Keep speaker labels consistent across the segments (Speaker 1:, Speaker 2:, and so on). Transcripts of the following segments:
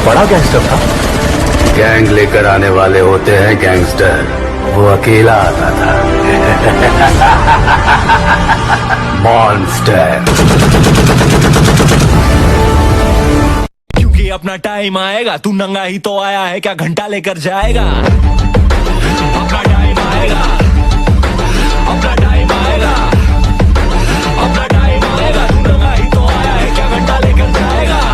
Speaker 1: बड़ा गैंगस्टर था।
Speaker 2: गैंग लेकर आने वाले होते हैं गैंगस्टर, वो अकेला आता था। मॉन्स्टर।
Speaker 3: क्योंकि अपना टाइम आएगा, तू नंगा ही तो आया है, क्या घंटा लेकर जाएगा? अपना टाइम आएगा, अपना टाइम आएगा, अपना टाइम आएगा, तू नंगा ही तो आया है, क्या घंटा लेकर जाएगा?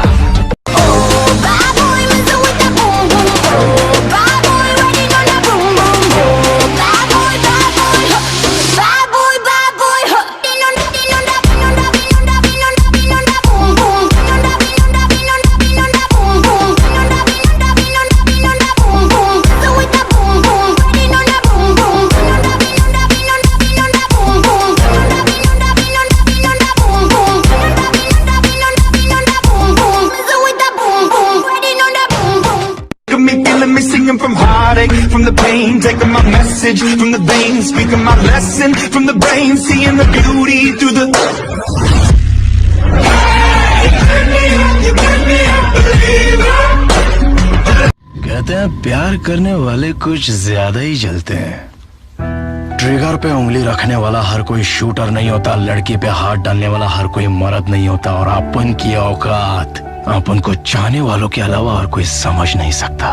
Speaker 4: Me singing from heartache, from the pain, taking my message from the veins, speaking my lesson from the brain, seeing the beauty through the.
Speaker 5: कहते हैं प्यार करने वाले कुछ ज्यादा ही जलते हैं। ट्रिगर पे उंगली रखने वाला हर कोई शूटर नहीं होता, लड़की पे हाथ डालने वाला हर कोई मर्द नहीं होता, और अपन की औकात अपन को चाहने वालों के अलावा और कोई समझ नहीं सकता।